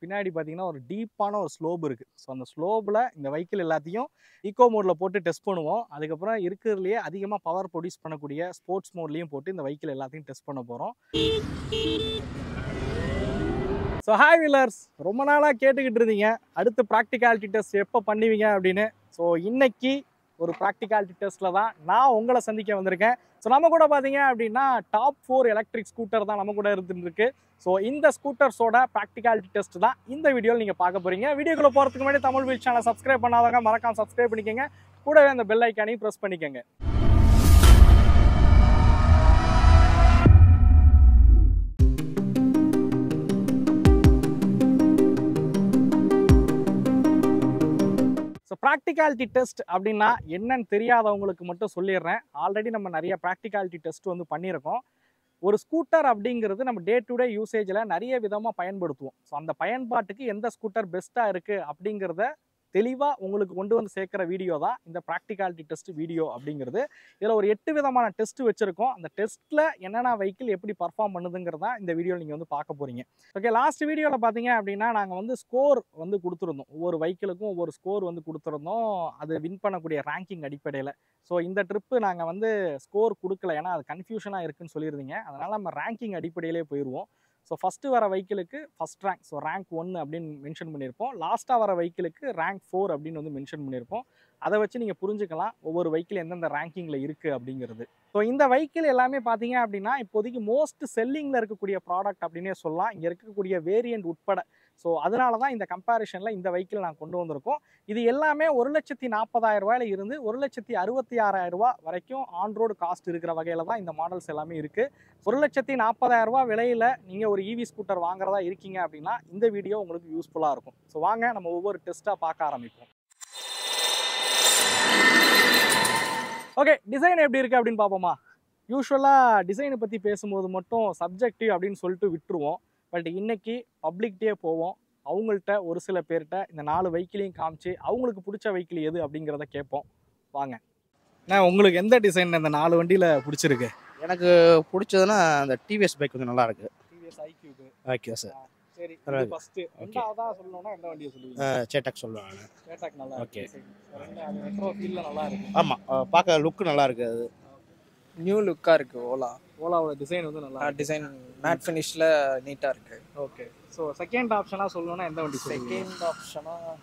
பின்னாடி பார்த்தீங்கன்னா ஒரு டீப்பான ஒரு ஸ்லோப் இருக்குது. ஸோ அந்த ஸ்லோப்பில் இந்த வெஹிக்கிள் எல்லாத்தையும் ஈக்கோ மோடில் போட்டு டெஸ்ட் பண்ணுவோம். அதுக்கப்புறம் இருக்கிறதுலையே அதிகமாக பவர் ப்ரொடியூஸ் பண்ணக்கூடிய ஸ்போர்ட்ஸ் மோட்லேயும் போட்டு இந்த வெஹிக்கிள் எல்லாத்தையும் டெஸ்ட் பண்ண போகிறோம். ஸோ ஹாய் வீலர்ஸ், ரொம்ப நாளாக கேட்டுக்கிட்டு இருந்தீங்க அடுத்து ப்ராக்டிகாலிட்டி டெஸ்ட் எப்போ பண்ணுவீங்க அப்படின்னு. ஸோ இன்னைக்கு ஒரு ப்ராக்டிகாலிட்டி டெஸ்ட்டில் தான் நான் உங்களை சந்திக்க வந்திருக்கேன். ஸோ நம்ம கூட பார்த்தீங்க அப்படின்னா டாப் 4 எலக்ட்ரிக் ஸ்கூட்டர் தான் நம்ம கூட இருந்துருக்கு. ஸோ இந்த ஸ்கூட்டர்ஸோட ப்ராக்டிகாலிட்டி டெஸ்ட் தான் இந்த வீடியோவில் நீங்கள் பார்க்க போகிறீங்க. வீடியோக்குள்ளே போகிறதுக்கு முன்னாடி தமிழ் வீல் சேனலை சப்ஸ்கிரைப் பண்ணாதவங்க மறக்காம சப்ஸ்கிரைப் பண்ணிக்கோங்க. கூடவே அந்த பெல் ஐக்கானையும் ப்ரெஸ் பண்ணிக்கோங்க. ஸோ ப்ராக்டிகாலிட்டி டெஸ்ட் அப்படின்னா என்னன்னு தெரியாதவங்களுக்கு மட்டும் சொல்லிடுறேன். ஆல்ரெடி நம்ம நிறைய ப்ராக்டிகாலிட்டி டெஸ்ட் வந்து பண்ணியிருக்கோம். ஒரு ஸ்கூட்டர் அப்படிங்கிறது நம்ம டே டு டே யூசேஜில் நிறைய விதமாக பயன்படுத்துவோம். ஸோ அந்த பயன்பாட்டுக்கு எந்த ஸ்கூட்டர் பெஸ்ட்டாக இருக்குது அப்படிங்கிறத தெளிவாக உங்களுக்கு கொண்டு வந்து சேர்க்குற வீடியோ தான் இந்த ப்ராக்டிகாலிட்டி டெஸ்ட் வீடியோ அப்படிங்கிறது. இதில் ஒரு 8 விதமான டெஸ்ட் வச்சுருக்கோம். அந்த டெஸ்ட்டில் என்னென்ன வெஹிக்கிள் எப்படி பர்ஃபார்ம் பண்ணுதுங்கிறதா இந்த வீடியோ நீங்கள் வந்து பார்க்க போகிறீங்க. ஓகே, லாஸ்ட் வீடியோவில் பார்த்தீங்க அப்படின்னா நாங்கள் வந்து ஸ்கோர் வந்து கொடுத்துருந்தோம். ஒவ்வொரு வெஹிக்கிளுக்கும் ஒவ்வொரு ஸ்கோர் வந்து கொடுத்துருந்தோம். அது வின் பண்ணக்கூடிய ரேங்கிங் அடிப்படையில். ஸோ இந்த ட்ரிப்பு நாங்கள் வந்து ஸ்கோர் கொடுக்கல, ஏன்னா அது கன்ஃபியூஷனாக இருக்குன்னு சொல்லியிருந்தீங்க. அதனால் நம்ம ரேங்கிங் அடிப்படையிலே போயிடுவோம். ஸோ ஃபஸ்ட்டு வர வெஹிக்கிளுக்கு ஃபஸ்ட் ரேங்க், ஸோ ரேங்க் 1 அப்படின்னு மென்ஷன் பண்ணியிருப்போம். லாஸ்ட்டாக வர வெஹிக்கிளுக்கு ரேங்க் 4 அப்படின்னு வந்து மென்ஷன் பண்ணியிருப்போம். அதை வச்சு நீங்கள் புரிஞ்சுக்கலாம் ஒவ்வொரு வெஹிக்கிள் எந்தெந்த ரேங்கிங்கில் இருக்குது அப்படிங்கிறது. ஸோ இந்த வெஹிக்கிள் எல்லாமே பார்த்தீங்க அப்படின்னா இப்போதைக்கு மோஸ்ட் செல்லிங்கில் இருக்கக்கூடிய ப்ராடக்ட் அப்படின்னே சொல்லலாம், இங்கே இருக்கக்கூடிய வேரியண்ட் உட்பட. ஸோ அதனால தான் இந்த கம்பேரிஷனில் இந்த வெஹிக்கிள் நான் கொண்டு வந்திருக்கோம். இது எல்லாமே 1,40,000 இருந்து 1,66,000 வரைக்கும் ஆன் ரோடு காஸ்ட் இருக்கிற வகையில் தான் இந்த மாடல்ஸ் எல்லாமே இருக்குது. 1,40,000 விலையில் நீங்கள் ஒரு இவி ஸ்கூட்டர் வாங்குறதா இருக்கீங்க அப்படின்னா இந்த வீடியோ உங்களுக்கு யூஸ்ஃபுல்லாக இருக்கும். ஸோ வாங்க நம்ம ஒவ்வொரு டெஸ்ட்டாக பார்க்க ஆரம்பிப்போம். ஓகே, டிசைன் எப்படி இருக்குது அப்படின்னு பார்ப்போமா. யூஸ்வலாக டிசைனை பற்றி பேசும்போது மட்டும் சப்ஜெக்டிவ் அப்படின்னு சொல்லிட்டு விட்டுருவோம். பட் இன்னைக்கு பப்ளிக்டே போவோம். அவங்கள்ட்ட ஒரு சில பேர்கிட்ட இந்த 4 வெஹிக்கிளையும் காமிச்சு அவங்களுக்கு பிடிச்ச வெஹிக்கிள் எது அப்படிங்கிறத கேட்போம். வாங்க. உங்களுக்கு எந்த டிசைன் இந்த 4 வண்டியில் பிடிச்சிருக்கு? எனக்கு பிடிச்சதுன்னா அந்த டிவிஎஸ் பைக் கொஞ்சம் நல்லா இருக்கு. TVS iQube. Okay sir. சரி, இது ஃபர்ஸ்ட். ரெண்டாவதா சொல்லணும்னா எந்த வண்டியை சொல்லுவீங்க? சேட்டாக் சொல்லுவேன் நான். சேட்டாக் நல்லா ஓகே. இருக்கு. ரெண்டு அது ரெட்ரோ ஃபீல்ல நல்லா இருக்கு. ஆமாம், பார்க்க லுக்கு நல்லா இருக்கு. அது நியூ லுக்காக இருக்குது. ஓலாவோட டிசைன் வந்து நல்லா இருக்கு. டிசைன் மேட் ஃபினிஷில் நீட்டாக இருக்குது. ஓகே. ஸோ செகண்ட் ஆப்ஷனாக சொல்லணும்னா எந்த வண்டி சொல்லுவீங்க? செகண்ட் ஆப்ஷனாக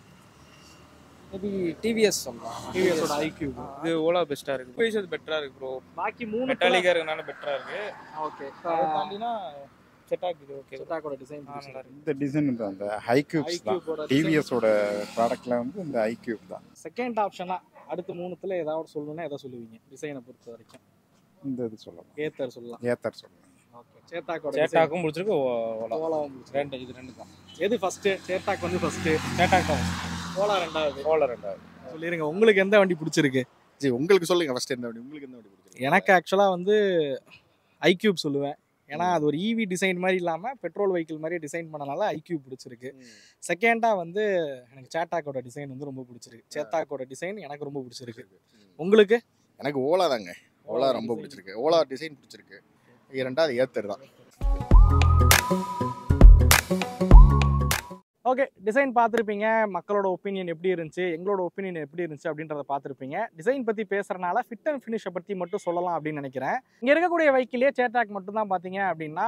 மேபி டிவிஎஸ் சொல்லலாம். டிவிஎஸோட iQube. இது ஓலா பெஸ்ட்டாக இருக்குது. ப்ரைஸ் அது பெட்டராக இருக்குது ப்ரோ. பாக்கி 3 மெட்டாலிக்காக இருக்கனால பெட்டராக இருக்குது. ஓகே. அதை தாண்டினா செட்டாக் இது ஓகே. சேட்டாக்கோட டிசைன் நல்லா இருக்கு. இந்த டிசைன் அந்த iQubes தான். iQubeோட டிவிஎஸோட ப்ராடக்ட்ல வந்து இந்த iQube தான். செகண்ட் ஆப்ஷனா அடுத்து 3த்துல ஏதாவது சொல்லணும்னா எதை சொல்லுவீங்க டிசைனை பொறுத்த வரைக்கும்? இந்த இது சொல்லலாம், ஏத்தர் சொல்லலாம். ஏத்தர் சொல்லலாம். ஓகே. சேட்டாக்கோட சேட்டாக்கும் பிடிச்சிருக்கு, ஓலா. ஓலாவும் ரெண்டு தான். எது ஃபர்ஸ்ட்? சேட்டாக் வந்து ஃபர்ஸ்ட், சேட்டாக் தான். ஓலா ரெண்டாவது. ஓலா ரெண்டாவது. சொல்லிருங்க உங்களுக்கு எந்த வண்டி பிடிச்சிருக்கு? ஜி உங்களுக்கு சொல்லுங்க ஃபர்ஸ்ட் எந்த வண்டி உங்களுக்கு எந்த வண்டி பிடிச்சிருக்கு? எனக்கு ஆக்சுவலாக வந்து iQube சொல்லுவேன். ஏன்னா அது ஒரு இவி டிசைன் மாதிரி இல்லாமல் பெட்ரோல் வெஹிக்கிள் மாதிரி டிசைன் பண்ணனால iQube பிடிச்சிருக்கு. செகண்டாக வந்து எனக்கு சேட்டாக்கோட டிசைன் வந்து ரொம்ப பிடிச்சிருக்கு. சேத்தாக்கோட டிசைன் எனக்கு ரொம்ப பிடிச்சிருக்கு. உங்களுக்கு? எனக்கு ஓலா தாங்க. ஓலா ரொம்ப பிடிச்சிருக்கு. ஓலா டிசைன் பிடிச்சிருக்கு. ரெண்டாவது ஏத்தர் தான். ஓகே, டிசைன் பார்த்துருப்பீங்க. மக்களோட ஒப்பீனியன் எப்படி இருந்துச்சு, எங்களோட ஒப்பீனியன் எப்படி இருந்துச்சு அப்படின்றத பார்த்துருப்பீங்க. டிசைன் பற்றி பேசுகிறனால ஃபிட் அண்ட் ஃபினிஷை பற்றி மட்டும் சொல்லலாம் அப்படின்னு நினைக்கிறேன். இங்கே இருக்கக்கூடிய வெஹிக்கிளே சேட்டாக் மட்டும் தான் பார்த்தீங்க அப்படின்னா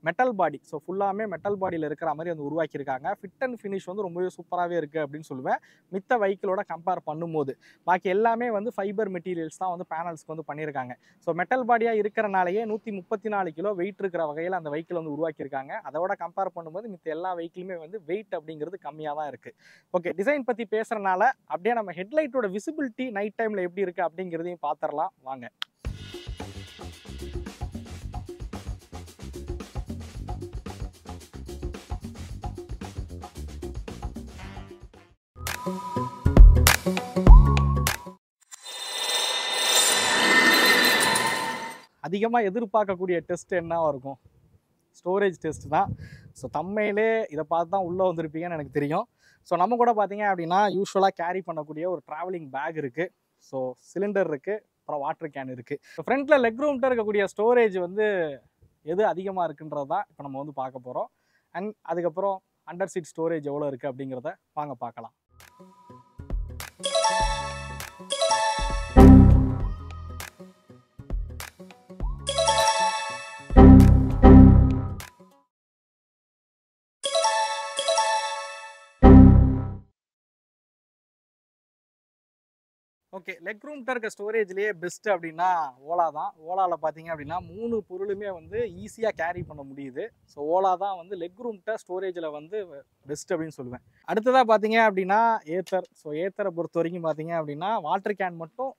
மெட்டல் பாடி. ஸோ ஃபுல்லாமே மெட்டல் பாடியில் இருக்கிற மாதிரி வந்து உருவாக்கியிருக்காங்க. ஃபிட் அண்ட் ஃபினிஷ் வந்து ரொம்பவே சூப்பராகவே இருக்குது அப்படின்னு சொல்லுவேன் மித்த வெஹிக்கிளோட கம்பேர் பண்ணும்போது. பாக்கி எல்லாமே வந்து ஃபைபர் மெட்டீரியல்ஸ் தான் வந்து பேனல்ஸ்க்கு வந்து பண்ணியிருக்காங்க. ஸோ மெட்டல் பாடியாக இருக்கிறனாலேயே 134 கிலோ வெயிட் இருக்கிற வகையில் அந்த வெஹிக்கிள் வந்து உருவாக்கியிருக்காங்க. அதோட கம்பேர் பண்ணும்போது மித்த எல்லா வெஹிக்கிளுமே வந்து வெயிட் அப்படிங்கிறது கம்மியாக தான் இருக்குது. ஓகே, டிசைன் பற்றி பேசுகிறனால அப்படியே நம்ம ஹெட்லைட்டோட விசிபிலிட்டி நைட் டைமில் எப்படி இருக்குது அப்படிங்கிறதையும் பார்த்துடலாம் வாங்க. அதிகமாக எதிர்பார்க்கக்கூடிய டெஸ்ட் என்னவா இருக்கும்? ஸ்டோரேஜ் டெஸ்ட் தான். ஸோ தம்மையிலே இதை பார்த்து தான் உள்ளே வந்திருப்பீங்கன்னு எனக்கு தெரியும். ஸோ நம்ம கூட பார்த்தீங்க அப்படின்னா யூஸ்வலாக கேரி பண்ணக்கூடிய ஒரு ட்ராவலிங் பேக் இருக்குது. ஸோ சிலிண்டர் இருக்குது, அப்புறம் வாட்டர் கேன் இருக்குது. ஸோ ஃப்ரண்ட்டில் லெக் ரூம்கிட்ட இருக்கக்கூடிய ஸ்டோரேஜ் வந்து எது அதிகமாக இருக்குன்றது தான் இப்போ நம்ம வந்து பார்க்க போகிறோம். அண்ட் அதுக்கப்புறம் அண்டர் சீட் ஸ்டோரேஜ் எவ்வளோ இருக்குது அப்படிங்கிறத வாங்க பார்க்கலாம். ஓகே, லெக் ரூம்கிட்ட இருக்க ஸ்டோரேஜ்லேயே பெஸ்ட் அப்படின்னா ஓலா தான். ஓலாவில் பார்த்தீங்க அப்படின்னா 3 பொருளுமே வந்து ஈஸியாக கேரி பண்ண முடியுது. ஸோ ஓலா தான் வந்து லெக் ரூம்கிட்ட ஸ்டோரேஜில் வந்து பெஸ்ட் அப்படின்னு சொல்லுவேன். அடுத்ததாக பார்த்தீங்க அப்படின்னா ஏத்தர். ஸோ ஏத்தரை பொறுத்த வரைக்கும் பார்த்தீங்க அப்படின்னா வாட்டர் கேன் மட்டும்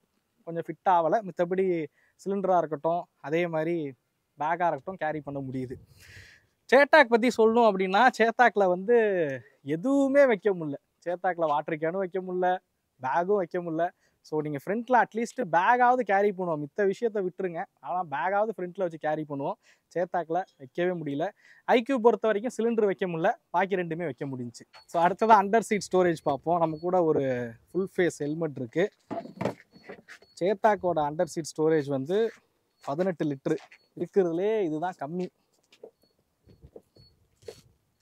கொஞ்சம் ஃபிட் ஆகலை, மித்தபடி சிலிண்டராக இருக்கட்டும் அதே மாதிரி பேக்காக இருக்கட்டும் கேரி பண்ண முடியுது. சேத்தாக் பற்றி சொல்லணும் அப்படின்னா சேத்தாக்கில் வந்து எதுவுமே வைக்க முடியல. சேத்தாக்கில் வாட்டர் கேனும் வைக்க முடியல, பேக்கும் வைக்க முடியல. ஸோ நீங்கள் ஃப்ரண்ட்டில் அட்லீஸ்ட் பேக்காவது கேரி பண்ணுவோம், மித்த விஷயத்த விட்டுருங்க, ஆனால் பேக்காவது ஃப்ரண்ட்டில் வச்சு கேரி பண்ணுவோம். சேத்தாக்கில் வைக்கவே முடியல. ஐக்யூ பொறுத்த வரைக்கும் சிலிண்டர் வைக்க முடியல, பாக்கி ரெண்டுமே வைக்க முடிஞ்சிச்சு. ஸோ அடுத்ததான் அண்டர் சீட் ஸ்டோரேஜ் பார்ப்போம். நம்ம கூட ஒரு ஃபுல் ஃபேஸ் ஹெல்மெட் இருக்குது. சேத்தாக்கோட அண்டர் சீட் ஸ்டோரேஜ் வந்து 18 லிட்ரு இருக்கிறதுலே இதுதான் கம்மி.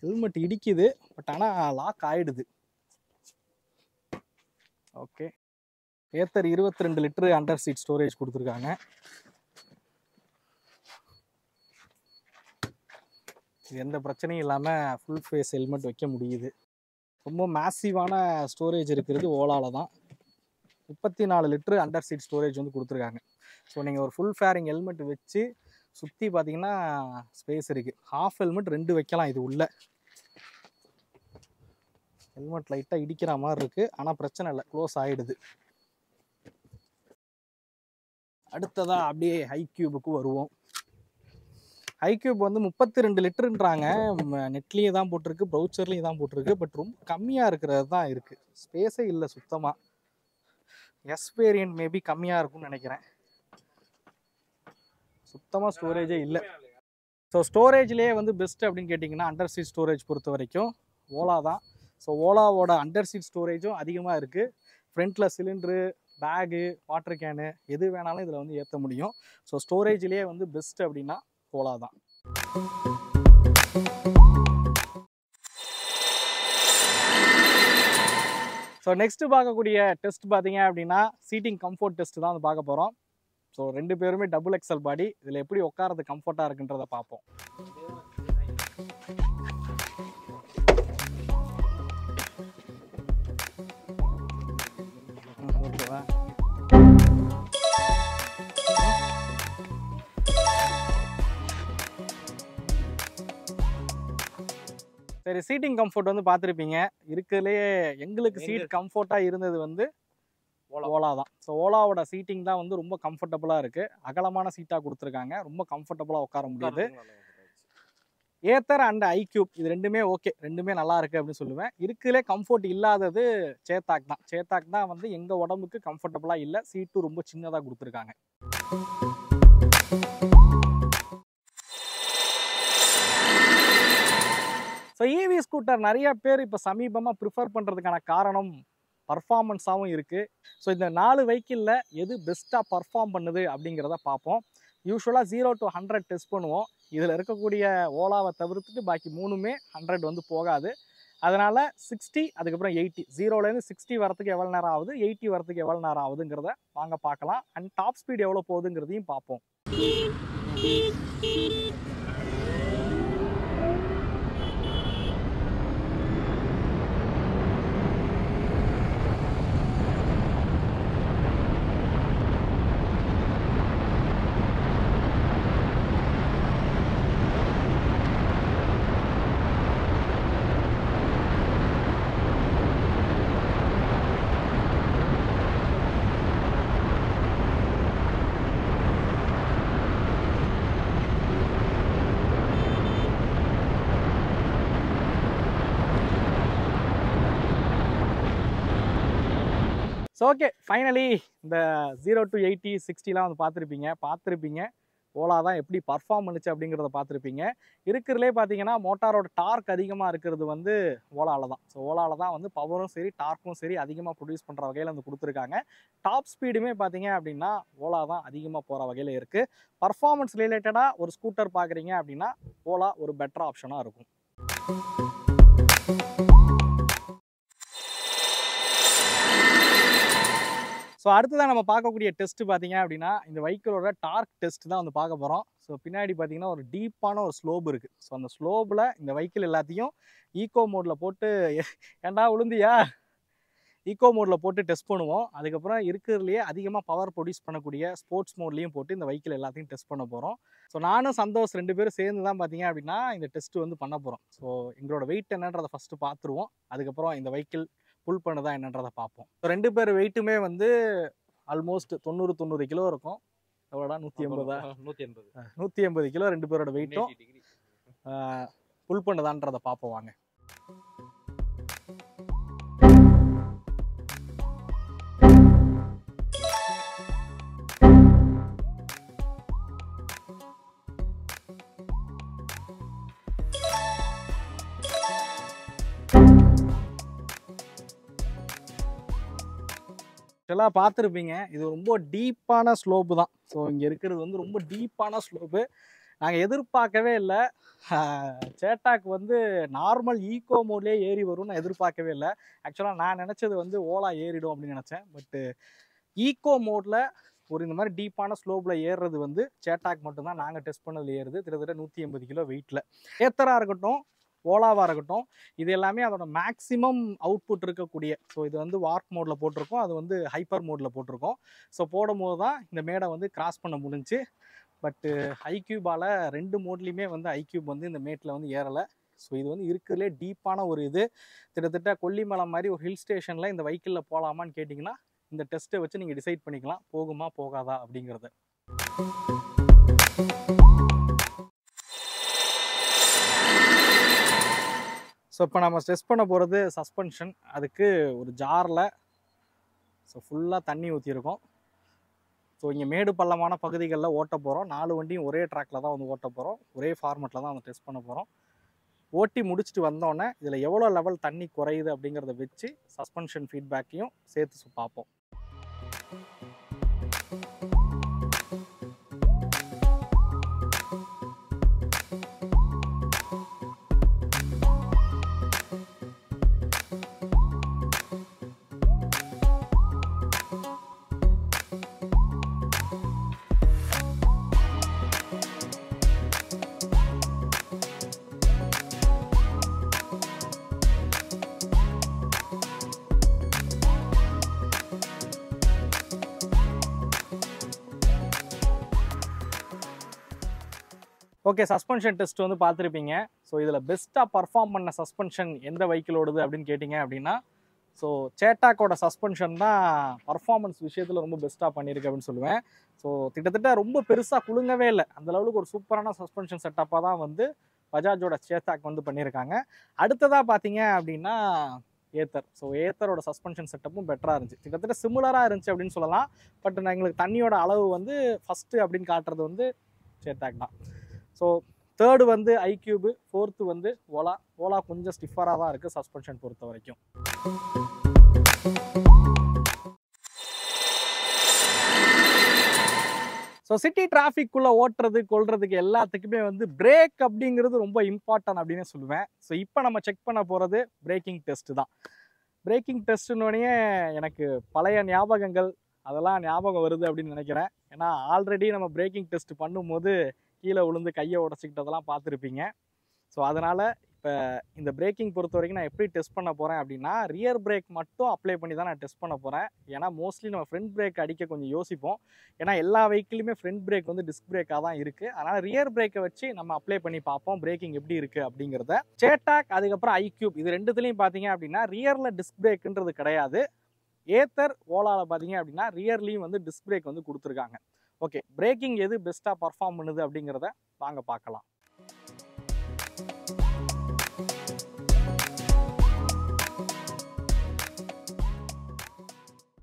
ஹெல்மெட் இடிக்குது, பட் ஆனால் லாக் ஆகிடுது. Okay, Ather 22 litre under seat storage கொடுத்துருக்காங்க. இது எந்த பிரச்சனையும் இல்லாமல் ஃபுல் ஃபேஸ் ஹெல்மெட் வைக்க முடியுது. ரொம்ப மேசிவான ஸ்டோரேஜ் இருக்கிறது ஓலாவில் தான். 34 லிட்டரு அண்டர் சீட் ஸ்டோரேஜ் வந்து கொடுத்துருக்காங்க. ஸோ நீங்கள் ஒரு ஃபுல் ஃபேரிங் ஹெல்மெட் வச்சு சுற்றி பார்த்தீங்கன்னா ஸ்பேஸ் இருக்குது. ஹாஃப் ஹெல்மெட் 2 வைக்கலாம் இது உள்ள. ஹெல்மெட் லைட்டாக இடிக்கிற மாதிரி இருக்குது, ஆனால் பிரச்சனை இல்லை, க்ளோஸ் ஆகிடுது. அடுத்ததாக அப்படியே ஐக்யூபுக்கு வருவோம். ஐக்யூப் வந்து 32 லிட்டருன்றாங்க. நெட்லேயே தான் போட்டிருக்கு, ப்ரௌச்சர்லேயும் தான் போட்டிருக்கு, பட் ரொம்ப கம்மியாக இருக்கிறது தான் இருக்குது. ஸ்பேஸே இல்லை சுத்தமாக. எஸ் வேரியன்ட் மேபி கம்மியாக இருக்கும்னு நினைக்கிறேன். சுத்தமாக ஸ்டோரேஜே இல்லை. ஸோ ஸ்டோரேஜ்லேயே வந்து பெஸ்ட் அப்படின்னு கேட்டிங்கன்னா அண்டர் சீட் ஸ்டோரேஜ் பொறுத்த வரைக்கும் ஓலா தான். ஸோ ஓலாவோட அண்டர் சீட் ஸ்டோரேஜும் அதிகமாக இருக்குது. ஃப்ரண்ட்டில் சிலிண்டரு, பேகு, வாட்டர் கேனு எது வேணாலும் இதில் வந்து ஏற்ற முடியும். ஸோ ஸ்டோரேஜ்லேயே வந்து பெஸ்ட் அப்படின்னா ஓலா தான். ஸோ நெக்ஸ்ட்டு பார்க்கக்கூடிய டெஸ்ட் பார்த்தீங்க அப்படின்னா சீட்டிங் கம்ஃபோர்ட் டெஸ்ட் தான் வந்து பார்க்க போகிறோம். ஸோ 2 பேருமே டபுள் எக்ஸல் பாடி. இதில் எப்படி உட்காரது கம்ஃபர்ட்டாக இருக்குன்றதை பார்ப்போம். ஓகேவா? சரி, சீட்டிங் கம்ஃபர்ட் வந்து பார்த்துருப்பீங்க. இருக்கிறதுலேயே எங்களுக்கு சீட் கம்ஃபர்ட்டாக இருந்தது வந்து ஓலா தான். ஸோ ஓலாவோட சீட்டிங் தான் வந்து ரொம்ப கம்ஃபர்டபுளாக இருக்குது. அகலமான சீட்டாக கொடுத்துருக்காங்க, ரொம்ப கம்ஃபர்டபுளாக உட்கார முடியுது. ஏத்தர் அண்ட் ஐக்யூப் இது ரெண்டுமே ஓகே, ரெண்டுமே நல்லா இருக்குது அப்படின்னு சொல்லுவேன். இருக்கிறதுலே கம்ஃபர்ட் இல்லாதது சேத்தாக் தான். சேத்தாக் தான் வந்து எங்கள் உடம்புக்கு கம்ஃபர்டபுளாக இல்லை, சீட்டும் ரொம்ப சின்னதாக கொடுத்துருக்காங்க. ஸோ ஈவி ஸ்கூட்டர் நிறைய பேர் இப்போ சமீபமாக ப்ரிஃபர் பண்ணுறதுக்கான காரணம் பர்ஃபார்மன்ஸாகவும் இருக்குது. ஸோ இந்த 4 வெஹிக்கிளில் எது பெஸ்ட்டாக பர்ஃபார்ம் பண்ணுது அப்படிங்கிறத பார்ப்போம். யூஸ்வலாக 0 to 100 டெஸ்ட் பண்ணுவோம். இதில் இருக்கக்கூடிய ஓலாவை தவிர்த்துட்டு பாக்கி 3மே 100 வந்து போகாது. அதனால் 60, அதுக்கப்புறம் 80, 0லேருந்து 60 வரத்துக்கு எவ்வளோ நேரம் ஆகுது, 80 வரத்துக்கு எவ்வளோ நேரம் ஆகுதுங்கிறத வாங்க பார்க்கலாம். அண்ட் டாப் ஸ்பீட் எவ்வளோ போகுதுங்கிறதையும் பார்ப்போம். ஸோ ஓகே, ஃபைனலி இந்த 0 to 80, 60லாம் வந்து பார்த்துருப்பீங்க. ஓலா தான் எப்படி பர்ஃபார்ம் பண்ணுச்சு அப்படிங்கிறத பார்த்துருப்பீங்க. இருக்கிறதுலே பார்த்தீங்கன்னா மோட்டாரோட டார்க் அதிகமாக இருக்கிறது வந்து ஓலாவில் தான். ஸோ ஓலாவில் தான் வந்து பவரும் சரி டார்க்கும் சரி அதிகமாக ப்ரொடியூஸ் பண்ணுற வகையில் வந்து கொடுத்துருக்காங்க. டாப் ஸ்பீடுமே பார்த்தீங்க அப்படின்னா ஓலா தான் அதிகமாக போகிற வகையில் இருக்குது. பர்ஃபார்மன்ஸ் ரிலேட்டடாக ஒரு ஸ்கூட்டர் பார்க்குறீங்க அப்படின்னா ஓலா ஒரு பெட்டர் ஆப்ஷனாக இருக்கும். ஸோ அடுத்ததான் நம்ம பார்க்கக்கூடிய டெஸ்ட் பார்த்தீங்க அப்படின்னா இந்த வெஹிக்கிளோட டார்க் டெஸ்ட் தான் வந்து பார்க்க போகிறோம். ஸோ பின்னாடி பார்த்தீங்கன்னா ஒரு டீப்பான ஒரு ஸ்லோப் இருக்குது. ஸோ அந்த ஸ்லோப்பில் இந்த வெஹிக்கிள் எல்லாத்தையும் ஈகோ மோடில் போட்டு ஏண்டா உளுந்தியா ஈகோ மோடில் போட்டு டெஸ்ட் பண்ணுவோம். அதுக்கப்புறம் இருக்கிறதுலையே அதிகமாக பவர் ப்ரொடியூஸ் பண்ணக்கூடிய ஸ்போர்ட்ஸ் மோட்லேயும் போட்டு இந்த வெஹிக்கிள் எல்லாத்தையும் டெஸ்ட் பண்ண போகிறோம். ஸோ நானும் சந்தோஷ் 2 பேரும் சேர்ந்து தான் பார்த்தீங்க அப்படின்னா இந்த டெஸ்ட் வந்து பண்ண போகிறோம். ஸோ எங்களோட வெயிட் என்னன்றதை ஃபஸ்ட்டு பார்த்துருவோம். அதுக்கப்புறம் இந்த வெஹிக்கிள் புல் பண்ணதா என்னன்றதை பார்ப்போம். ஸோ 2 பேர் வெயிட்டுமே வந்து ஆல்மோஸ்ட் 90 கிலோ இருக்கும். எவ்வளோடா 180 கிலோ 2 பேரோட வெயிட்டும் புல் பண்ணதான்றதை பார்ப்போம் வாங்க. ஆக்சுவலாக பார்த்துருப்பீங்க, இது ரொம்ப டீப்பான ஸ்லோப்பு தான். ஸோ இங்கே இருக்கிறது வந்து ரொம்ப டீப்பான ஸ்லோப்பு. நாங்கள் எதிர்பார்க்கவே இல்லை. சேட்டாக் வந்து நார்மல் ஈகோ மோட்லேயே ஏறி வரும்னு நான் எதிர்பார்க்கவே இல்லை. ஆக்சுவலாக நான் நினச்சது வந்து ஓலா ஏறிடும் அப்படின்னு நினச்சேன். பட்டு ஈகோ மோடில் ஒரு இந்த மாதிரி டீப்பான ஸ்லோப்பில் ஏறுறது வந்து சேட்டாக் மட்டும்தான் நாங்கள் டெஸ்ட் பண்ணதில் ஏறுது. கிட்டத்தட்ட 180 கிலோ வெயிட்டில். ஏத்தராக இருக்கட்டும், ஓலாவாக இருக்கட்டும், இது எல்லாமே அதோட மேக்ஸிமம் அவுட்புட் இருக்கக்கூடிய. ஸோ இது வந்து வார்ப் மோடில் போட்டிருக்கோம், அது வந்து ஹைப்பர் மோடில் போட்டிருக்கோம். ஸோ போடும்போது தான் இந்த மேடை வந்து கிராஸ் பண்ண முடிஞ்சு. பட்டு ஐக்யூபால் 2 மோட்லேயுமே வந்து ஐக்யூப் வந்து இந்த மேட்டில் வந்து ஏறலை. ஸோ இது வந்து இருக்கிறதுலே டீப்பான ஒரு இது. கிட்டத்தட்ட கொல்லிமலை மாதிரி ஒரு ஹில் ஸ்டேஷனில் இந்த வெஹிக்கிளில் போகலாமான்னு கேட்டிங்கன்னா இந்த டெஸ்ட்டை வச்சு நீங்கள் டிசைட் பண்ணிக்கலாம் போகுமா போகாதா அப்படிங்கிறத. ஸோ இப்போ நம்ம டெஸ்ட் பண்ண போகிறது சஸ்பென்ஷன். அதுக்கு ஒரு ஜாரில் ஃபுல்லாக தண்ணி ஊற்றிருக்கோம். ஸோ இங்கே மேடு பள்ளமான பகுதிகளில் ஓட்ட போகிறோம். 4 வண்டியும் ஒரே ட்ராக்கில் தான் வந்து ஓட்ட போகிறோம். ஒரே ஃபார்மெட்டில் தான் வந்து டெஸ்ட் பண்ண போகிறோம். ஓட்டி முடிச்சுட்டு வந்தோடனே இதில் எவ்வளோ லெவல் தண்ணி குறையுது அப்படிங்கிறத வச்சு சஸ்பென்ஷன் ஃபீட்பேக்கையும் சேர்த்து பார்ப்போம். ஓகே, சஸ்பென்ஷன் டெஸ்ட் வந்து பார்த்துருப்பீங்க. ஸோ இதில் பெஸ்ட்டாக பர்ஃபார்ம் பண்ண சஸ்பென்ஷன் எந்த வெஹிக்கிளோடுது அப்படின்னு கேட்டிங்க அப்படின்னா ஸோ சேட்டாக்கோட சஸ்பென்ஷன் தான் பர்ஃபார்மன்ஸ் விஷயத்தில் ரொம்ப பெஸ்ட்டாக பண்ணியிருக்கு அப்படின்னு சொல்லுவேன். ஸோ கிட்டத்தட்ட ரொம்ப பெருசாக குலுங்கவே இல்லை. அந்த லெவலுக்கு ஒரு சூப்பரான சஸ்பென்ஷன் செட்டப்பாக தான் வந்து பஜாஜோட சேட்டாக் வந்து பண்ணியிருக்காங்க. அடுத்ததாக பார்த்தீங்க அப்படின்னா ஏத்தர். ஸோ ஏத்தரோட சஸ்பென்ஷன் செட்டப்பும் பெட்டராக இருந்துச்சு. கிட்டத்தட்ட சிமிலராக இருந்துச்சு அப்படின்னு சொல்லலாம். பட் எங்களுக்கு தண்ணியோட அளவு வந்து ஃபஸ்ட்டு அப்படின்னு காட்டுறது வந்து சேட்டாக் தான். ஸோ தேர்டு வந்து ஐக்யூபு, ஃபோர்த்து வந்து ஓலா. ஓலா கொஞ்சம் ஸ்டிஃபராக தான் இருக்குது சஸ்பென்ஷன் பொறுத்த வரைக்கும். ஸோ சிட்டி டிராஃபிக்குள்ளே ஓட்டுறது கொள்றதுக்கு எல்லாத்துக்குமே வந்து பிரேக் அப்படிங்கிறது ரொம்ப இம்பார்ட்டன்ட் அப்படின்னு சொல்லுவேன். ஸோ இப்போ நம்ம செக் பண்ண போகிறது பிரேக்கிங் டெஸ்ட்டு தான். பிரேக்கிங் டெஸ்ட்டுன்னொடனே எனக்கு பழைய ஞாபகங்கள் அதெல்லாம் ஞாபகம் வருது அப்படின்னு நினைக்கிறேன். ஏன்னா ஆல்ரெடி நம்ம பிரேக்கிங் டெஸ்ட் பண்ணும்போது கீழே விழுந்து கையை உடச்சிக்கிட்டதெல்லாம் பார்த்துருப்பீங்க. ஸோ அதனால் இப்போ இந்த பிரேக்கிங் பொறுத்த வரைக்கும் நான் எப்படி டெஸ்ட் பண்ண போகிறேன் அப்படின்னா ரியர் பிரேக் மட்டும் அப்ளை பண்ணி தான் நான் டெஸ்ட் பண்ண போகிறேன். ஏன்னா மோஸ்ட்லி நம்ம ஃப்ரண்ட் பிரேக் அடிக்க கொஞ்சம் யோசிப்போம். ஏன்னா எல்லா வெஹிக்கிளுமே ஃப்ரண்ட் பிரேக் வந்து டிஸ்க் பிரேக்காக தான் இருக்குது. அதனால் ரியர் பிரேக்கை வச்சு நம்ம அப்ளை பண்ணி பார்ப்போம் பிரேக்கிங் எப்படி இருக்குது அப்படிங்கிறத. சேட்டாக் அதுக்கப்புறம் ஐக்யூப் இது ரெண்டுத்துலேயும் பார்த்தீங்க அப்படின்னா ரியரில் டிஸ்க் பிரேக்குன்றது கிடையாது. ஏத்தர் ஓலாவில் பார்த்தீங்க அப்படின்னா ரியர்லேயும் வந்து டிஸ்க் பிரேக் வந்து கொடுத்துருக்காங்க. ஓகே, பிரேக்கிங் எது பெஸ்ட்டாக பர்ஃபார்ம் பண்ணுது அப்படிங்கிறத வாங்க பார்க்கலாம்.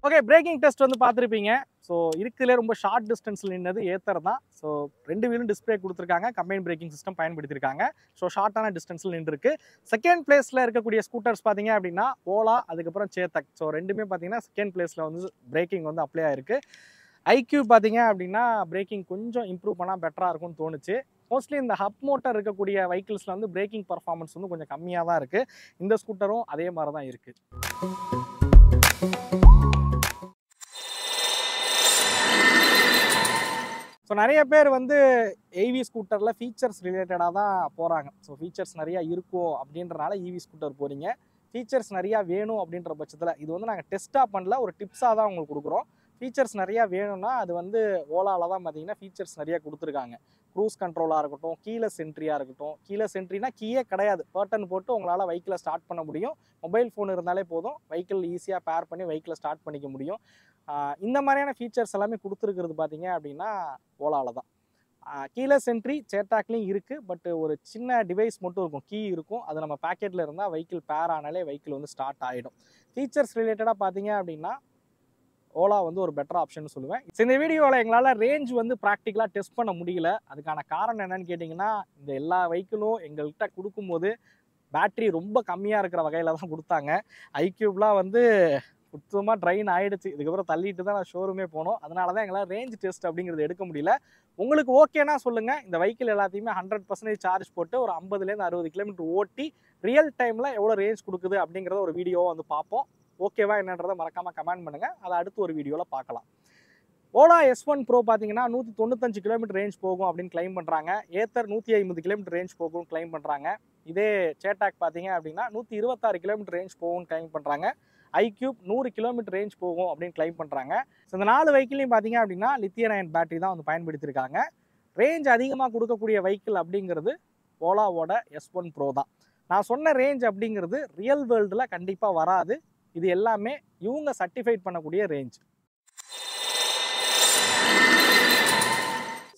ஓகே, பிரேக்கிங் டெஸ்ட் வந்து பார்த்துருப்பீங்க. ஸோ இருக்கிறதுலே ரொம்ப ஷார்ட் டிஸ்டன்ஸில் நின்னது ஏத்தர் தான். ஸோ 2 வீலும் டிஸ்பிளே கொடுத்துருக்காங்க, கம்பைன் பிரேக்கிங் சிஸ்டம் பயன்படுத்தியிருக்காங்க. ஸோ ஷார்ட்டான டிஸ்டன்ஸில் நின்றுருக்கு. செகண்ட் பிளேஸில் இருக்கக்கூடிய ஸ்கூட்டர்ஸ் பார்த்தீங்க அப்படின்னா ஓலா அதுக்கப்புறம் சேத்தக். ஸோ ரெண்டுமே பார்த்தீங்கன்னா செகண்ட் பிளேஸில் வந்து பிரேக்கிங் வந்து அப்ளை ஆயிருக்கு. ஐக்யூ பார்த்தீங்க அப்படின்னா பிரேக்கிங் கொஞ்சம் இம்ப்ரூவ் பண்ணால் பெட்டராக இருக்கும்னு தோணுச்சு. மோஸ்ட்லி இந்த ஹப் மோட்டார் இருக்கக்கூடிய வெஹிக்கிள்ஸில் வந்து பிரேக்கிங் பர்ஃபார்மன்ஸ் வந்து கொஞ்சம் கம்மியாக தான் இருக்குது. இந்த ஸ்கூட்டரும் அதே மாதிரி தான் இருக்குது. ஸோ நிறைய பேர் வந்து EV ஸ்கூட்டரில் ஃபீச்சர்ஸ் ரிலேட்டடாக தான் போகிறாங்க. ஸோ ஃபீச்சர்ஸ் நிறையா இருக்கும் அப்படின்றனால EV ஸ்கூட்டர் போகிறீங்க. ஃபீச்சர்ஸ் நிறையா வேணும் அப்படின்ற பட்சத்தில் இது வந்து நாங்கள் டெஸ்ட்டாக பண்ணல, ஒரு டிப்ஸாக தான் உங்களுக்கு கொடுக்குறோம். ஃபீச்சர்ஸ் நிறையா வேணும்னா அது வந்து ஓலாவில் தான் பார்த்தீங்கன்னா ஃபீச்சர்ஸ் நிறையா கொடுத்துருக்காங்க. க்ரூஸ் கண்ட்ரோலாக இருக்கட்டும், கீலெஸ் என்ட்ரியாக இருக்கட்டும். கீலெஸ் என்ட்ரினா கீயே கிடையாது, பர்டன் போட்டு உங்களால் வெஹிக்கிளை ஸ்டார்ட் பண்ண முடியும். மொபைல் ஃபோன் இருந்தாலே போதும், வெஹிக்கிள் ஈஸியாக பேர் பண்ணி வெஹிக்கிளை ஸ்டார்ட் பண்ணிக்க முடியும். இந்த மாதிரியான ஃபீச்சர்ஸ் எல்லாமே கொடுத்துருக்கிறது பார்த்தீங்க அப்படின்னா ஓலாவில் தான். கீலெஸ் என்ட்ரி சேட்டாக்லேயும் இருக்குது, பட் ஒரு சின்ன டிவைஸ் மட்டும் இருக்கும், கீ இருக்கும். அது நம்ம பேக்கெட்டில் இருந்தால் வெஹிக்கிள் பேர் ஆனாலே வெஹிக்கிள் வந்து ஸ்டார்ட் ஆகிடும். ஃபீச்சர்ஸ் ரிலேட்டடாக பார்த்தீங்க அப்படின்னா ஓலா வந்து ஒரு பெட்டர் ஆப்ஷன் சொல்லுவேன். இந்த வீடியோவில் எங்களால் ரேஞ்ச் வந்து ப்ராக்டிக்கலாக டெஸ்ட் பண்ண முடியல. அதுக்கான காரணம் என்னன்னு கேட்டிங்கன்னா, இந்த எல்லா வெஹிக்கிளும் எங்கள்கிட்ட கொடுக்கும்போது பேட்ரி ரொம்ப கம்மியாக இருக்கிற வகையில் தான் கொடுத்தாங்க. ஐக்யூப்லாம் வந்து சுத்தமாக ட்ரைன் ஆகிடுச்சு. இதுக்கப்புறம் தள்ளிட்டு தான் நான் ஷோரூமே போனோம். அதனால தான் எங்களால் ரேஞ்ச் டெஸ்ட் அப்படிங்கிறது எடுக்க முடியல. உங்களுக்கு ஓகேனா சொல்லுங்கள். இந்த வெஹிக்கிள் எல்லாத்தையுமே 100% சார்ஜ் போட்டு ஒரு 50லேருந்து 60 கிலோமீட்டர் ஓட்டி ரியல் டைமில் எவ்வளோ ரேஞ்ச் கொடுக்குது அப்படிங்கிறத ஒரு வீடியோவை வந்து பார்ப்போம். ஓகேவா என்னன்றதை மறக்காமல் கமெண்ட் பண்ணுங்கள். அதை அடுத்து ஒரு வீடியோவில் பார்க்கலாம். ஓலா S1 Pro பார்த்தீங்கன்னா 195 கிலோமீட்டர் ரேஞ்ச் போகும் அப்படின்னு கிளைம் பண்ணுறாங்க. ஏத்தர் 150 கிலோமீட்டர் ரேஞ்ச் போகும்னு கிளைம் பண்ணுறாங்க. இதே சேட்டாக் பார்த்தீங்க அப்படின்னா 126 கிலோமீட்டர் ரேஞ்ச் போகும்னு கிளைம் பண்ணுறாங்க. ஐக்யூப் 100 கிலோமீட்டர் ரேஞ்ச் போகும் அப்படின்னு கிளைம் பண்ணுறாங்க. ஸோ இந்த 4 வெஹிக்கிளையும் பார்த்தீங்க அப்படின்னா லித்தியம் அயன் பேட்டரி தான் வந்து பயன்படுத்தியிருக்காங்க. ரேஞ்ச் அதிகமாக கொடுக்கக்கூடிய வெஹிக்கிள் அப்படிங்கிறது ஓலாவோட S1 Pro தான். நான் சொன்ன ரேஞ்ச் அப்படிங்கிறது ரியல் வேர்ல்டில் கண்டிப்பாக வராது. இது எல்லாமே இவங்க சர்டிஃபைட் பண்ணக்கூடிய ரேஞ்ச்.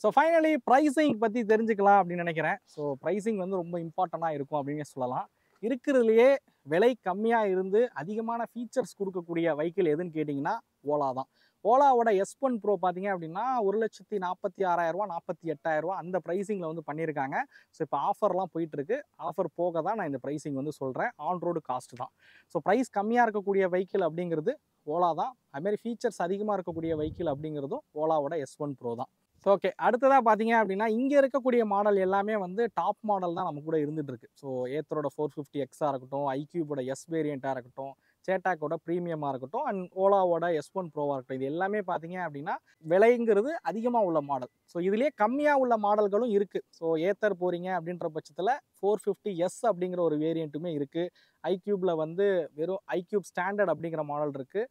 ஸோ ஃபைனலி ப்ரைஸிங் பற்றி தெரிஞ்சுக்கலாம் அப்படின்னு நினைக்கிறேன். ஸோ ப்ரைஸிங் வந்து ரொம்ப இம்பார்ட்டண்ட்டாக இருக்கும் அப்படின்னு சொல்லலாம். இருக்கிறதுலையே விலை கம்மியாக இருந்து அதிகமான ஃபீச்சர்ஸ் கொடுக்கக்கூடிய வெஹிக்கிள் எதுன்னு கேட்டிங்கன்னா ஓலா தான். ஓலாவோட S1 Pro பார்த்தீங்க அப்படின்னா 1,46,000 48,000 அந்த ப்ரைஸிங்கில் வந்து பண்ணியிருக்காங்க. ஸோ இப்போ ஆஃபர்லாம் போயிட்டுருக்கு. ஆஃபர் போக தான் நான் இந்த ப்ரைஸிங் வந்து சொல்கிறேன். ஆன் ரோடு காஸ்ட் தான். ஸோ ப்ரைஸ் கம்மியாக இருக்கக்கூடிய வெஹிக்கிள் அப்படிங்கிறது ஓலா தான். அதுமாதிரி ஃபீச்சர்ஸ் அதிகமாக இருக்கக்கூடிய வெஹிக்கிள் அப்படிங்கிறதும் ஓலாவோட S1 Pro தான். ஸோ ஓகே, அடுத்ததாக பார்த்தீங்க அப்படின்னா இங்கே இருக்கக்கூடிய மாடல் எல்லாமே வந்து டாப் மாடல் தான் நம்ம கூட இருந்துகிட்டு இருக்கு. ஸோ ஏத்தரோட 450Xஆக இருக்கட்டும், ஐக்யூபோட S வேரியண்ட்டாக இருக்கட்டும், சேட்டாக்கோட ப்ரீமியமாக இருக்கட்டும், அண்ட் ஓலாவோட S1 Proவாக இருக்கட்டும், இது எல்லாமே பார்த்தீங்க அப்படின்னா விலைங்கிறது அதிகமாக உள்ள மாடல். ஸோ இதுலேயே கம்மியாக உள்ள மாடல்களும் இருக்குது. ஸோ ஏத்தர் போகிறீங்க அப்படின்ற பட்சத்தில் 450S அப்படிங்கிற ஒரு வேரியண்ட்டுமே இருக்குது. ஐக்யூபில் வந்து வெறும் ஐக்யூப் ஸ்டாண்டர்ட் அப்படிங்கிற மாடல் இருக்குது.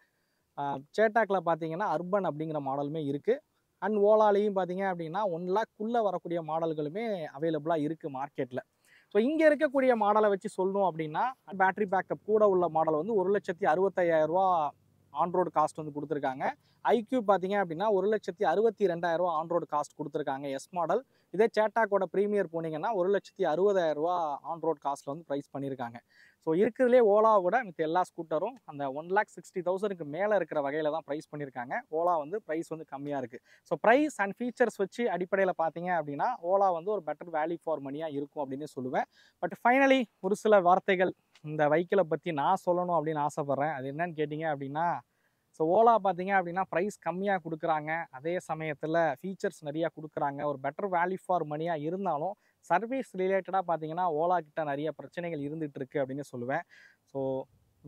சேட்டாக்கில் பார்த்தீங்கன்னா அர்பன் அப்படிங்கிற மாடலுமே இருக்குது. அண்ட் ஓலாலையும் பார்த்தீங்க அப்படின்னா 1 லேக்குள்ளே வரக்கூடிய மாடல்களுமே அவைலபிளாக இருக்குது மார்க்கெட்டில். ஸோ இங்கே இருக்கக்கூடிய மாடலை வச்சு சொல்லணும் அப்படின்னா பேட்டரி பேக்கப் கூட உள்ள மாடல் வந்து 1,65,000 ஆன் ரோடு காஸ்ட் வந்து கொடுத்துருக்காங்க. ஐக்யூப் பார்த்தீங்க அப்படின்னா 1,62,200 ஆன் ரோடு காஸ்ட் கொடுத்துருக்காங்க எஸ் மாடல். இதே சேட்டாக்கோட ப்ரீமியர் போனீங்கன்னா 1,60,000 ஆன் ரோட் காஸ்ட்டில் வந்து ப்ரைஸ் பண்ணியிருக்காங்க. ஸோ இருக்கிறதுலே ஓலாவோட மித்த எல்லா ஸ்கூட்டரும் அந்த 1,60,000க்கு மேலே இருக்கிற வகையில் தான் ப்ரைஸ் பண்ணியிருக்காங்க. ஓலா வந்து ப்ரைஸ் வந்து கம்மியாக இருக்குது. ஸோ ப்ரைஸ் அண்ட் ஃபீச்சர்ஸ் வச்சு அடிப்படையில் பார்த்தீங்க அப்படின்னா ஓலா வந்து ஒரு பெட்டர் வேல்யூ ஃபார் மணியாக இருக்கும் அப்படின்னு சொல்லுவேன். பட் ஃபைனலி ஒரு சில வார்த்தைகள் இந்த வெஹிக்கிளை பற்றி நான் சொல்லணும் அப்படின்னு ஆசைப்பட்றேன். அது என்னன்னு கேட்டிங்க அப்படின்னா, ஸோ ஓலா பார்த்தீங்க அப்படின்னா ப்ரைஸ் கம்மியாக கொடுக்குறாங்க, அதே சமயத்தில் ஃபீச்சர்ஸ் நிறையா கொடுக்குறாங்க, ஒரு பெட்டர் வேல்யூ ஃபார் மணியாக இருந்தாலும் சர்வீஸ் ரிலேட்டடாக பார்த்தீங்கன்னா ஓலா கிட்ட நிறைய பிரச்சனைகள் இருந்துகிட்டு இருக்குது அப்படின்னு சொல்லுவேன். ஸோ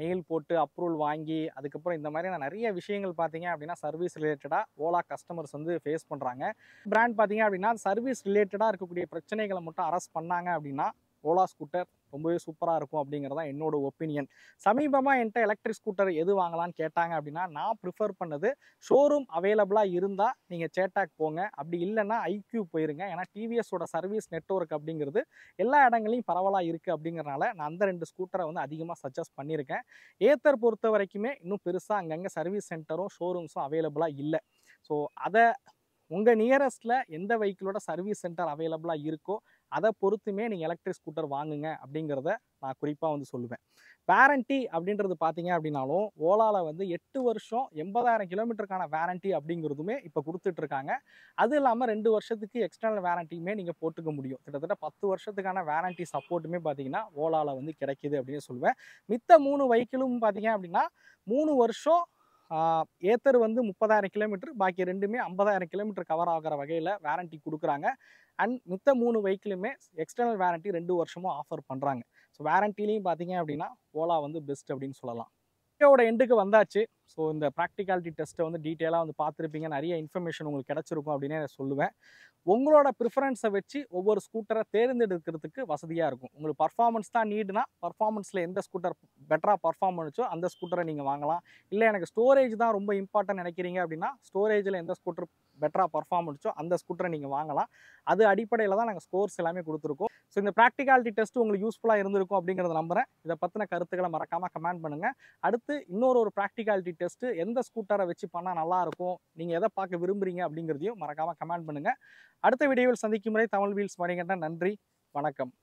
மெயில் போட்டு அப்ரூவல் வாங்கி அதுக்கப்புறம் இந்த மாதிரியான நிறைய விஷயங்கள் பார்த்தீங்க அப்படின்னா சர்வீஸ் ரிலேட்டடாக ஓலா கஸ்டமர்ஸ் வந்து ஃபேஸ் பண்ணுறாங்க. பிராண்ட் பார்த்தீங்க அப்படின்னா சர்வீஸ் ரிலேட்டடாக இருக்கக்கூடிய பிரச்சனைகளை மட்டும் அரெஸ்ட் பண்ணாங்க அப்படின்னா ஓலா ஸ்கூட்டர் ரொம்பவே சூப்பராக இருக்கும் அப்படிங்கிறது தான் என்னோட ஒப்பீனியன். சமீபமாக என்கிட்ட எலக்ட்ரிக் ஸ்கூட்டர் எது வாங்கலான்னு கேட்டாங்க அப்படின்னா நான் ப்ரிஃபர் பண்ணது ஷோரூம் அவைலபிளாக இருந்தால் நீங்கள் சேட்டாக் போங்க, அப்படி இல்லைன்னா ஐக்யூ போயிருங்க. ஏன்னா டிவிஎஸோட சர்வீஸ் நெட்வொர்க் அப்படிங்கிறது எல்லா இடங்களையும் பரவலாக இருக்குது அப்படிங்கிறனால நான் அந்த 2 ஸ்கூட்டரை வந்து அதிகமாக சஜஸ்ட் பண்ணியிருக்கேன். ஏத்தர் பொறுத்த வரைக்குமே இன்னும் பெருசாக அங்கங்கே சர்வீஸ் சென்டரும் ஷோரூம்ஸும் அவைலபிளாக இல்லை. ஸோ அதை உங்கள் நியரஸ்ட்டில் எந்த வெஹிக்கிளோட சர்வீஸ் சென்டர் அவைலபிளாக இருக்கோ அதை பொறுத்துமே நீங்கள் எலக்ட்ரிக் ஸ்கூட்டர் வாங்குங்க அப்படிங்கிறத நான் குறிப்பாக வந்து சொல்லுவேன். வாரண்ட்டி அப்படின்றது பார்த்தீங்க அப்படின்னாலும் ஓலாவில் வந்து 8 வருஷம் 80,000 கிலோமீட்டருக்கான வாரண்ட்டி அப்படிங்கிறதுமே இப்போ கொடுத்துட்ருக்காங்க. அது இல்லாமல் 2 வருஷத்துக்கு எக்ஸ்டர்னல் வாரண்ட்டியுமே நீங்கள் போட்டுக்க முடியும். கிட்டத்தட்ட 10 வருஷத்துக்கான வாரண்ட்டி சப்போர்ட்டுமே பார்த்தீங்கன்னா ஓலாவில் வந்து கிடைக்கிது அப்படின்னு சொல்லுவேன். மித்த 3 வெஹிக்கிளும் பார்த்தீங்க அப்படின்னா 3 வருஷம் ஏத்தர் வந்து 30,000 கிலோமீட்டர், பாக்கி ரெண்டுமே 50,000 கிலோமீட்டர் கவர் ஆகிற வகையில் வாரண்ட்டி கொடுக்குறாங்க. அண்ட் மித்த 3 வெஹிக்கிளுமே எக்ஸ்டர்னல் வாரண்டி 2 வருஷமும் ஆஃபர் பண்ணுறாங்க. ஸோ வாரண்டிலையும் பார்த்தீங்க அப்படின்னா ஓலா வந்து பெஸ்ட் அப்படின்னு சொல்லலாம். வீடியோட எண்டுக்கு வந்தாச்சு. ஸோ இந்த ப்ராக்டிகாலிட்டி டெஸ்ட்டை வந்து டீட்டெயிலாக வந்து பார்த்துருப்பீங்க. நிறைய இன்ஃபர்மேஷன் உங்களுக்கு கிடச்சிருக்கும் அப்படின்னே நான் சொல்லுவேன். உங்களோட ப்ரிஃபரன்ஸை வச்சு ஒவ்வொரு ஸ்கூட்டரை தேர்ந்தெடுக்கிறதுக்கு வசதியாக இருக்கும். உங்களுக்கு பர்ஃபார்மன்ஸ் தான் நீடுனா பர்ஃபார்மன்ஸில் எந்த ஸ்கூட்டர் பெட்டராக பர்ஃபார்ம் பண்ணுச்சோ அந்த ஸ்கூட்டரை நீங்கள் வாங்கலாம். இல்லை எனக்கு ஸ்டோரேஜ் தான் ரொம்ப இம்பார்ட்டன்ட் நினைக்கிறீங்க அப்படின்னா ஸ்டோரேஜில் எந்த ஸ்கூட்டர் பெட்டராக பர்ஃபார்ம் பண்ணுச்சோ அந்த ஸ்கூட்டரை நீங்கள் வாங்கலாம். அது அடிப்படையில் தான் நாங்கள் ஸ்கோர்ஸ் எல்லாமே கொடுத்துருக்கோம். ஸோ இந்த ப்ராக்டிகாலிட்டி டெஸ்ட் உங்களுக்கு யூஸ்ஃபுல்லாக இருந்திருக்கும் அப்படிங்கிறத நம்புகிறேன். இதை பற்றின கருத்துக்களை மறக்காமல் கமெண்ட் பண்ணுங்கள். அடுத்து இன்னொரு ப்ராக்டிகாலிட்டி டெஸ்ட்டு எந்த ஸ்கூட்டரை வச்சு பண்ணால் நல்லாயிருக்கும், நீங்கள் எதை பார்க்க விரும்புகிறீங்க அப்படிங்கிறதையும் மறக்காமல் கமெண்ட் பண்ணுங்கள். அடுத்த வீடியோவில் சந்திக்கும் முறை தமிழ் வீல்ஸ் மணிகண்டன். நன்றி, வணக்கம்.